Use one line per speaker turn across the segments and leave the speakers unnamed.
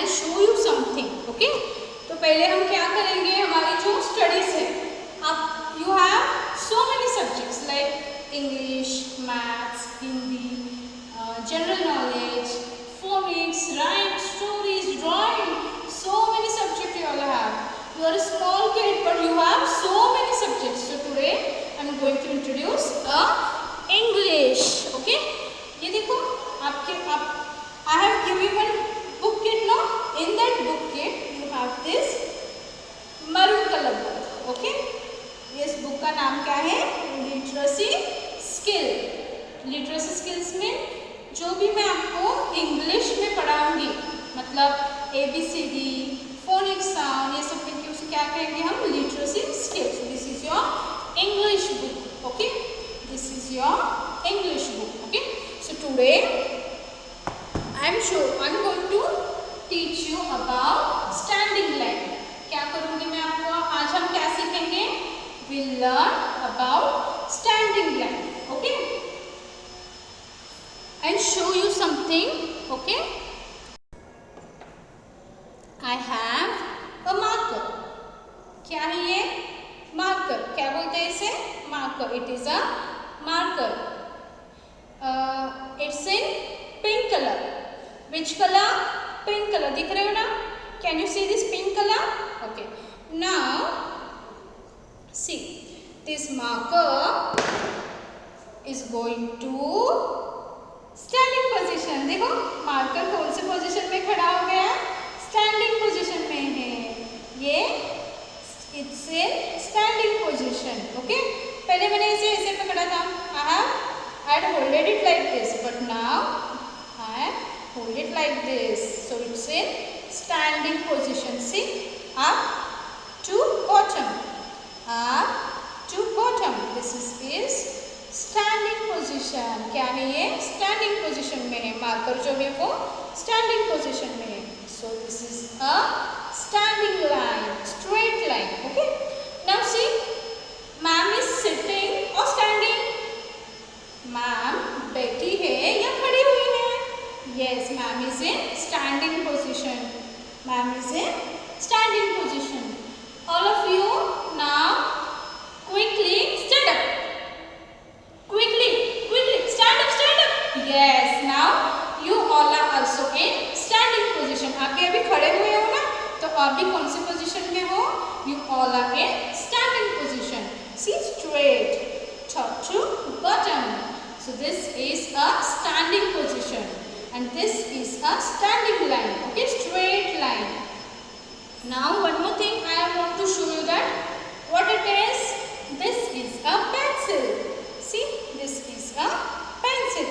I show you something. Okay, तो पहले हम क्या करेंगे, हमारी जो स्टडीज है, आप you have so many subjects like English, maths, Hindi, general knowledge, phonics, rhymes, stories, drawing, so many subjects you all have. You are a small kid but you have so many subjects. So today I am going to introduce English. Okay, ये देखो आपके I have given you one book kit now. In that book kit you have this maroon color book. Okay, इस book का नाम क्या है, literacy skill. Literacy skills में जो भी मैं आपको इंग्लिश में पढ़ाऊंगी, मतलब ABCD, फोनिक साउंड, ये सब करके उसे क्या कहेंगे हम, literacy skills. This is your English book. Okay, this is your English book. Okay, so today I am going to teach you about standing line. क्या करूंगी मैं आपको, आज हम क्या सीखेंगे, will learn about standing line. Okay, I'll show you something. Okay, I have a marker. क्या है ये, मार्कर. क्या बोलते हैं इसे, marker. It is a marker. It's in pink color. Which color, pink color. दिख रहे हो ना, can you see this pink color? Okay, now see this marker is going to standing position. देखो मार्कर कौन से पोजीशन में खड़ा हो गया, स्टैंडिंग पोजीशन में है ये. It's in standing position. Okay, पहले मैंने इसे ऐसे पकड़ा था, I had holded it like this, but now I hold it like this. So it's in standing position. See, up to bottom, up to bottom. This is standing position. क्या है ये, standing position में है. Marker जो है वो standing position में है. सो this is a standing line, straight line. Okay, now see, ma'am is sitting और स्टैंडिंग. मैम बैठी है या खड़ी हुई है, yes, ma'am is in standing position. Ma'am is in standing position. All of you now quickly stand up. Quickly, stand up. Yes, now you all are also in standing position. आप भी अभी खड़े हुए हो ना, तो आप भी कौन से पोजीशन में हो, you all are in standing position. See, straight, top to bottom. So this is a standing position and this is a standing line. Okay, straight line. Now one more thing I want to show you that what it is. This is a pencil. See, this is a pencil.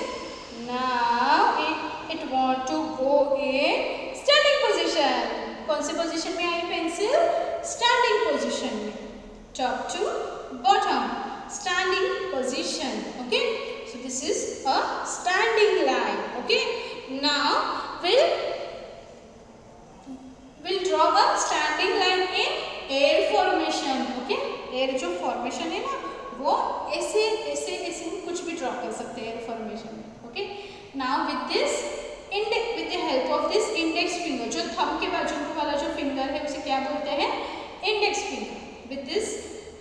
Now it want to go in standing position. कौन से position में आई pencil? Standing position में. Top to bottom, standing position. Okay, so this is a standing line. Okay, now we'll draw a standing line in air formation. Okay, air जो formation है ना, वो ऐसे ऐसे ऐसे कुछ भी ड्रॉ कर सकते हैं फॉर्मेशन में. Okay, now with this index, with the help of this index finger, जो थंब के बाजू वाला जो फिंगर है उसे क्या बोलते हैं, index finger. With this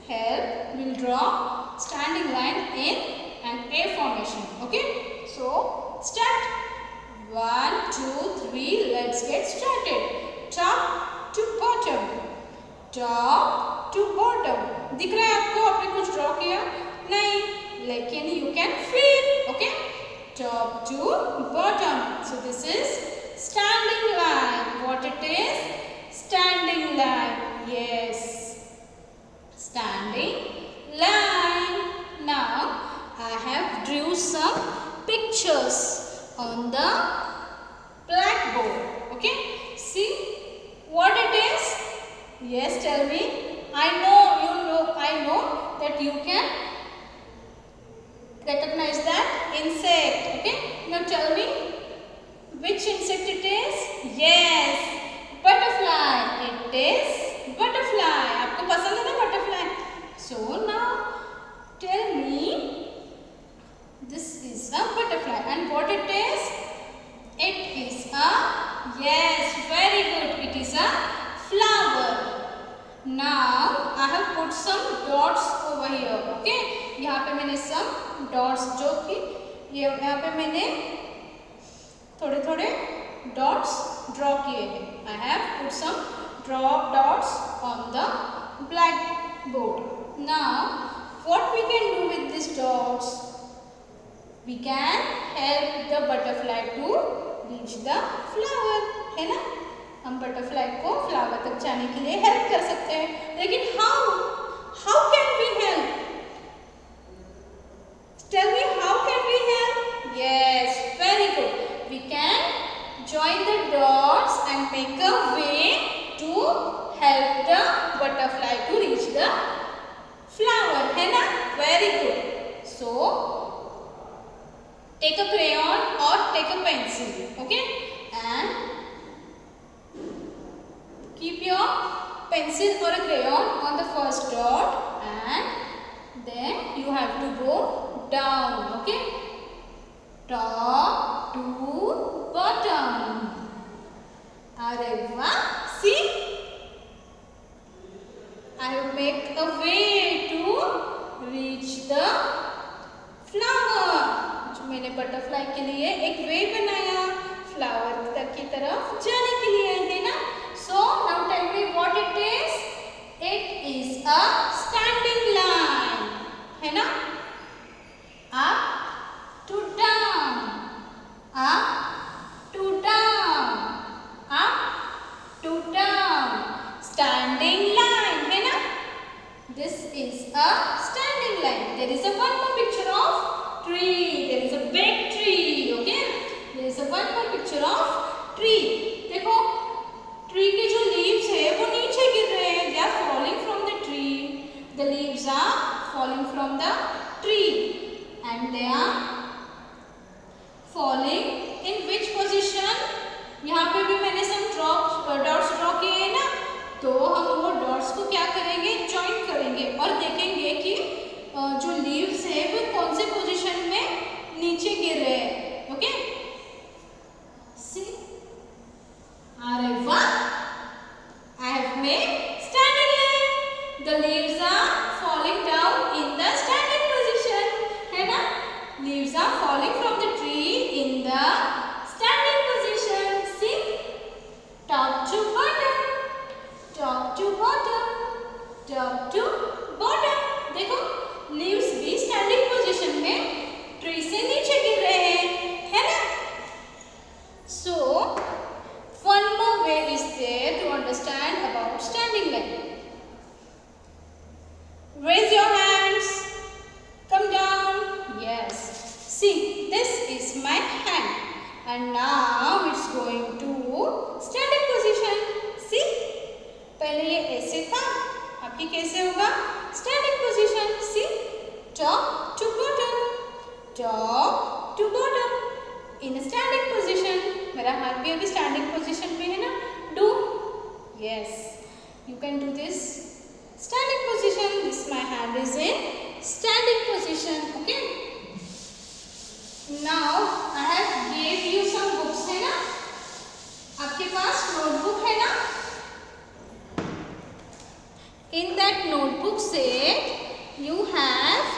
help will draw standing line in an a formation. Okay, so start. 1 2 3, let's get started. Top to bottom, top to bottom. दिख रहा है आपको, आपने कुछ ड्रॉ किया नहीं, लेकिन you can feel. Okay, top to bottom. So this is standing line. What it is, standing line. Yes, standing line. Now I have drew some pictures on the blackboard. Okay, see what it is. Yes, tell me. I know that you can recognize that insect. Okay, now tell me which insect it is. Yes, butterfly. It is butterfly. आपको पसंद है ना butterfly? So now tell me, this is a butterfly and what it is? It is a, yes, very have put some dots over here. Okay, यहाँ पे मैंने some dots जो कि यहाँ पे मैंने थोड़े थोड़े dots draw किए हैं. I have put some dots on the blackboard. Now what we can do with these dots? We can help the butterfly to reach the flower. है ना, हम butterfly को flower तक जाने के लिए help कर सकते हैं. लेकिन how can we help? Tell me, how can we help? Yes, very good. We can join the dots and make a way to help the butterfly to reach the flower. है ना, very good. So take a crayon or take a pencil, okay, and keep your pencil or a crayon on the first dot, and then you have to go down, okay, top to bottom. अरे वाह, see, I will make a way to reach the flower. मैंने butterfly के लिए एक वे बनाया flower तक की तरफ जाने के लिए, है ना. So now tell me what it is. It is a standing line, है ना. Up to down, up to down, up to down, standing line, है ना. This is a standing line. There is a one more picture of tree. There is a big tree. Okay, there is a one more picture of tree. देखो, tree के जो leaves है वो नीचे गिर रहे हैं. They are falling from the tree. The leaves are falling from the tree, and they are falling in which position? यहाँ पे भी मैंने some dots draw किए हैं ना, तो हम वो dots को क्या करेंगे, join करेंगे और देखेंगे कि जो लीव्स है वो कौन से पोजीशन में नीचे गिर रहे हैं. ओके, सी, अरे वाह, I have made standing line. The leaves are falling down in the standing position, है ना. Leaves are falling from the tree in the standing position. See, top to bottom, top to bottom, top to bottom. देखो, leaves भी standing position में tree से नीचे गिर रहे हैं, है ना. So one more way is there to understand about standing line. Raise your hands, come down. Yes, see, this is my hand and now it's going to standing position. See, पहले ये ऐसे था, अभी कैसे होगा, standing position. See, top to bottom, top to bottom, in a standing position. मेरा हाथ भी अभी स्टैंडिंग पोजीशन में है ना. Do, yes, you can do this standing position. This my hand is in standing position. Okay, now I have gave you some books, है ना. आपके पास नोटबुक है ना. In that notebook set you have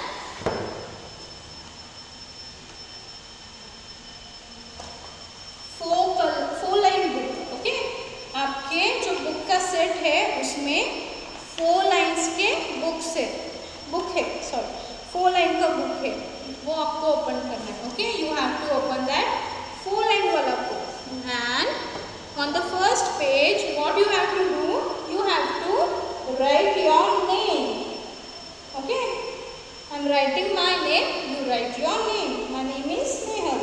four line book. Okay, आपके जो book का set है उसमें 4 लाइन्स के बुक है, सॉरी 4 लाइन का बुक है, वो आपको ओपन करना है. Okay, you have to open that 4 line वाला book, and on the first page what you have to do, you have to write your name. Okay, I'm writing my name, you write your name. My name is Snehal,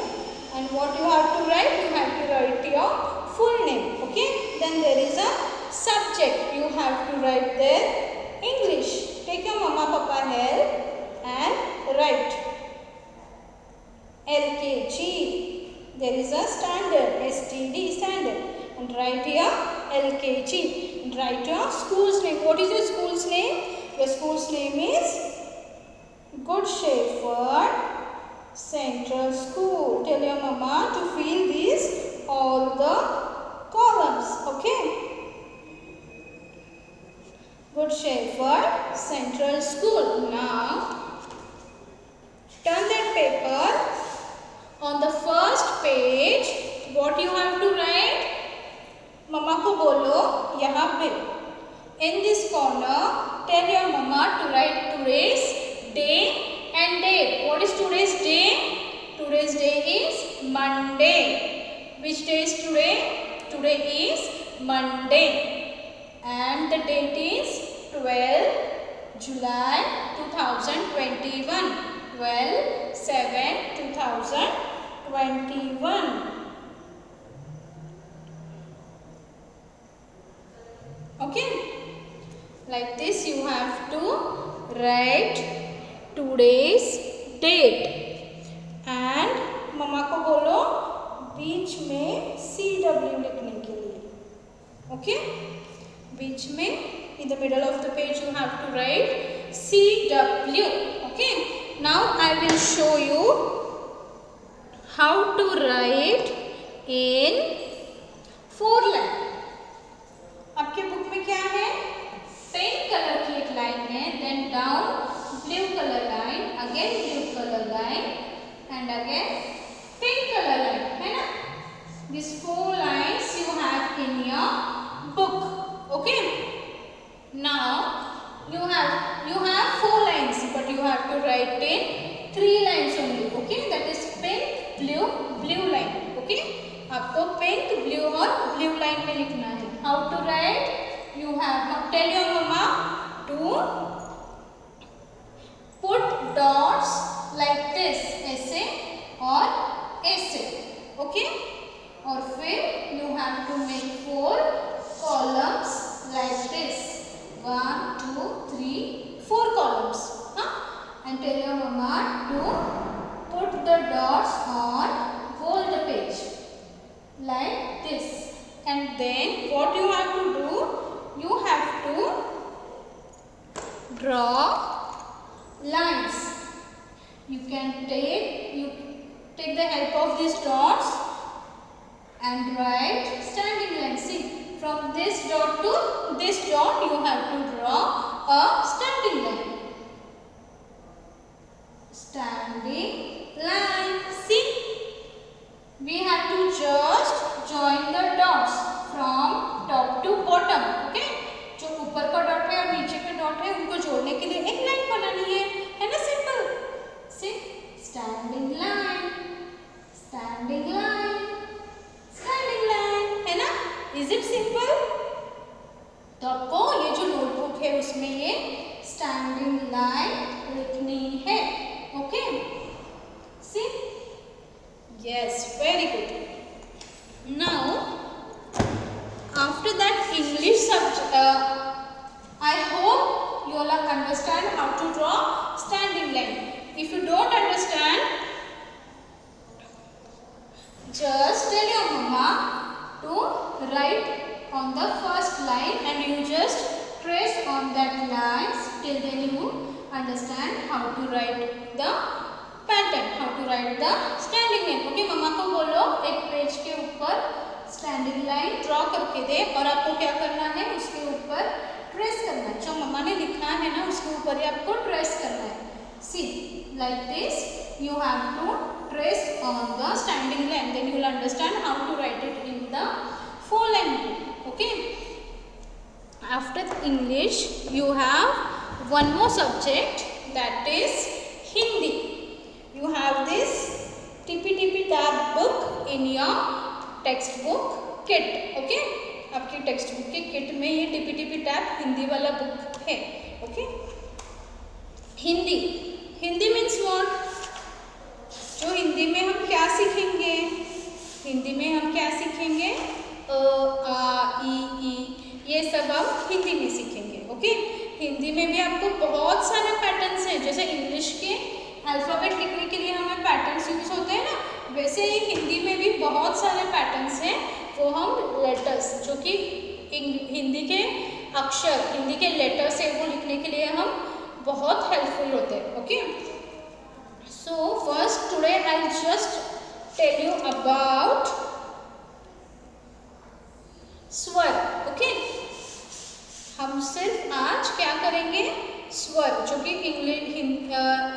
and what you have to write, you have to write your full name. Okay, then there is a subject, you have to write there English. Take your mama papa help and write LKG. There is a standard, STD standard, and write here LKG. And write your school's name. What is your school's name? Your school's name is Good Shepherd Central School. Tell your mama to fill these all the columns. Okay. Put Sherford Central School. Now turn that paper on the first page. What you have to write? मम्मा को बोलो यहाँ पे. In this corner, tell your mama to write today's day and date. What is today's day? Today's day is Monday. Which day is today? Today is Monday. And the date is 12 July 2021. 12/7/2021. Okay. Like this you have to write today's date. And मम्मा को बोलो बीच में CW लिखने के लिए. Okay. बीच में in the middle of the page you have to write CW. Okay. Now I will show you how to write in 4 line. आपके book में क्या है? पिंक कलर की एक लाइन है, then down blue colour line, again blue colour line and again pink colour line, है ना? These 4 lines you have in your book. Okay. Now you have 4 lines, but you have to write in 3 lines only. Okay. That is pink, blue line. Okay. आपको pink, blue और blue line में लिखना है. How to write? You have tell your mama to put dots like this, ऐसे और ऐसे. Okay. और फिर you have to make 4 columns like this. 1, 2, 3, 4 columns. And tell your mama to put the dots on whole the page like this. And then what you have to do? You have to draw lines. You can take the help of these dots and write standing lines. See, from this dot to this dot you have to draw a standing line. Standing line. See, we have to just join the dots from top to bottom. Okay. जो ऊपर का dot है और नीचे का dot है उनको जोड़ने के लिए एक लाइन बनानी है ना? Simple. See, standing line, standing line, standing line, है ना? Is it simple? तो आपको ये जो नोटबुक है उसमें ये स्टैंडिंग लाइन लिखनी है. Okay. C. Yes, very good. Now, after that English subject, I hope you all understand how to draw standing line. If you don't understand, just tell your mama to write on the first line and you just trace on that lines till then you understand how to write the pattern, how to write the standing line. Okay, मम्मा को बोलो एक page के ऊपर standing line draw करके दे और आपको क्या करना है? उसके ऊपर ट्रेस करना है. जो मम्मा ने लिखा है ना उसके ऊपर ही आपको ट्रेस करना है. See, like this you have to trace on the standing line, then you will understand how to write it in the 4 line book. Okay. After English you have one more subject, that is Hindi. You have this tippy tab book in your textbook kit. Okay. आपकी text book के kit में ये tippy tab Hindi वाला book है. Okay. Hindi means what? जो हिंदी में हम क्या सीखेंगे? हिंदी में हम क्या सीखेंगे? अ, आ, ई, ये सब हम हिंदी में सीखेंगे. ओके. हिंदी में भी आपको बहुत सारे पैटर्न्स हैं. जैसे इंग्लिश के अल्फ़ाबेट लिखने के लिए हमें पैटर्न्स यूज होते हैं ना, वैसे ही हिंदी में भी बहुत सारे पैटर्न्स हैं. वो हम लेटर्स, जो कि हिंदी के अक्षर, हिंदी के लेटर्स है, वो लिखने के लिए हम बहुत हेल्पफुल होते हैं. Okay. So first today I just tell you about स्वर. ओके. हम हम सिर्फ आज क्या करेंगे, स्वर, जो कि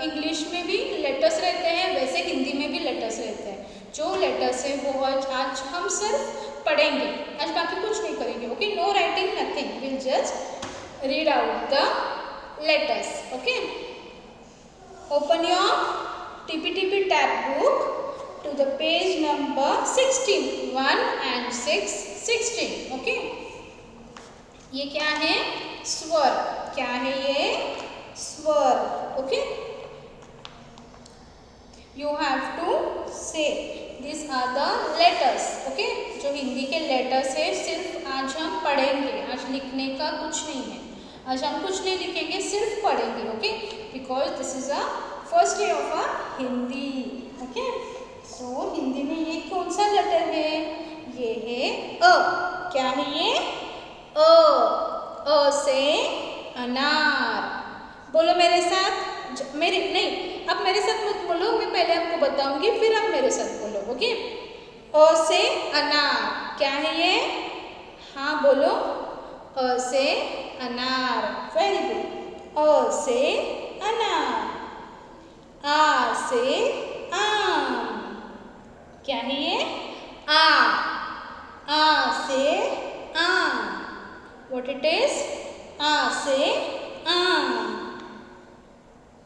इंग्लिश में भी लेटर्स रहते हैं, वैसे हिंदी में भी लेटर्स रहते हैं। जो लेटर्स है वो आज हम सिर्फ पढ़ेंगे, आज बाकी कुछ नहीं करेंगे। Okay, no writing, nothing, will just read out the letters. Okay, open your TPTP tab book to the page number 16, 1 and 6, 16. Okay, ये क्या है, स्वर। क्या है ये, स्वर। Okay, you have to say these are the letters. Okay, जो हिंदी के लेटर्स है सिर्फ आज हम पढ़ेंगे, आज लिखने का कुछ नहीं है, आज हम कुछ नहीं लिखेंगे, सिर्फ पढ़ेंगे। Okay, because this is a first day of a Hindi. Okay, so Hindi में ये कौन सा लेटर है, ये है अ। क्या है ये, अ से अनार। बोलो मेरे साथ, मेरे नहीं, अब मेरे साथ मत बोलो, मैं पहले आपको बताऊंगी फिर आप मेरे साथ बोलो। ओके, अ से अनार। क्या है ये, हाँ बोलो, अ से अनार। वेरी गुड, अ से अनार। आ से आम। क्या है ये, आ से आम। व्हाट इट इज, आ से आम।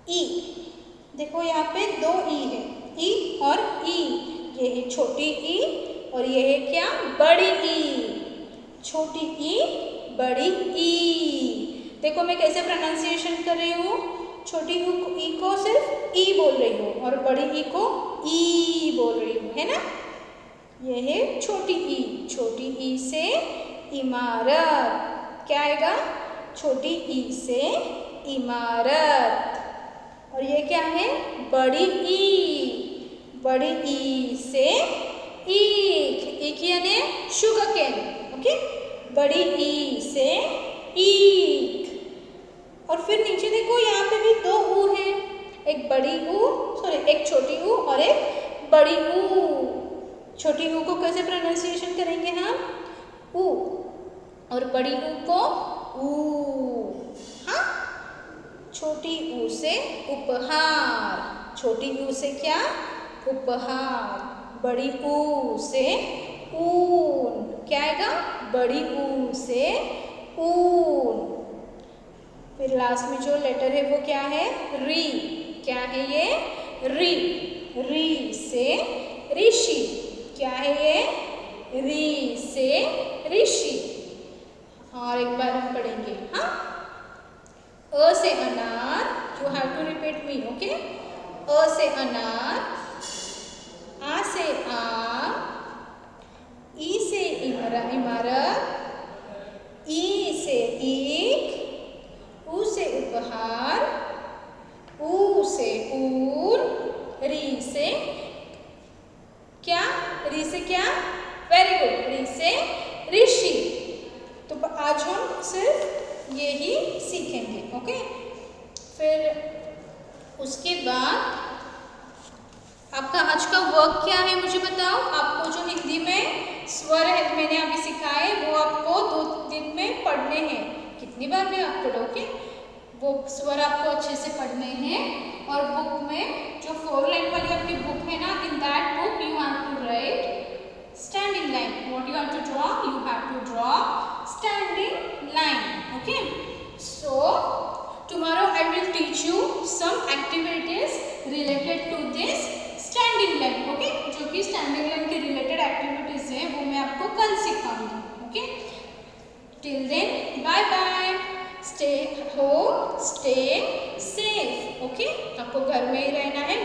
ई, देखो यहाँ पे दो ई है, ई और ई। ये है छोटी ई और ये है क्या, बड़ी ई। छोटी ई, बड़ी ई। देखो मैं कैसे प्रोनाउंसिएशन कर रही हूँ, छोटी ई को सिर्फ ई बोल रही हूँ और बड़ी ई को ई बोल रही हूँ, है ना। ये है छोटी ई। छोटी ई से इमारत। क्या आएगा, छोटी ई से इमारत। और ये क्या है, बड़ी ई। बड़ी ई से ईख। ईख यानी शुगर केन। ओके, बड़ी ई से ईख। और फिर नीचे देखो यहाँ पे भी दो ऊ है, एक बड़ी ऊ, सॉरी एक छोटी ऊ और एक बड़ी ऊ। छोटी ऊ को कैसे प्रोनाउंसिएशन करेंगे हम, ऊ, और बड़ी ऊ को ऊ। हाँ, छोटी ऊ से उपहार। छोटी ऊ से क्या, उपहार। बड़ी ऊ से ऊन। क्या आएगा, बड़ी ऊ से ऊन। फिर लास्ट में जो लेटर है वो क्या है, री। क्या है ये, री। री से ऋषि। क्या है ये, री से ऋषि। और एक बार हम पढ़ेंगे, हाँ, अ से अनार, you have to repeat me. Okay, अ से अनार, आ से आम, ई से इमारत, ई से ईख, ऊ से उपहार, ऊ से ऊन, री से क्या, री से क्या, वेरी गुड, री से ऋषि। तो आज हम सिर्फ ये ही सीखेंगे। ओके, फिर उसके बाद आपका आज का वर्क क्या है मुझे बताओ। आपको जो हिंदी में स्वर है मैंने अभी सिखाए वो आपको 2 दिन में पढ़ने हैं। कितनी बार भी आप पढ़ोगे, वो स्वर आपको अच्छे से पढ़ने हैं। और बुक में जो 4 लाइन वाली आपकी बुक है ना, in that book you have to write standing line. What you have to draw, you have to draw standing line. Okay, so tomorrow I will teach you some activities related to this standing line. Okay, जो कि standing line के related activities हैं वो मैं आपको कल सिखाऊंगी। Okay, till then bye bye, stay home, stay safe. Okay, आपको घर में ही रहना है।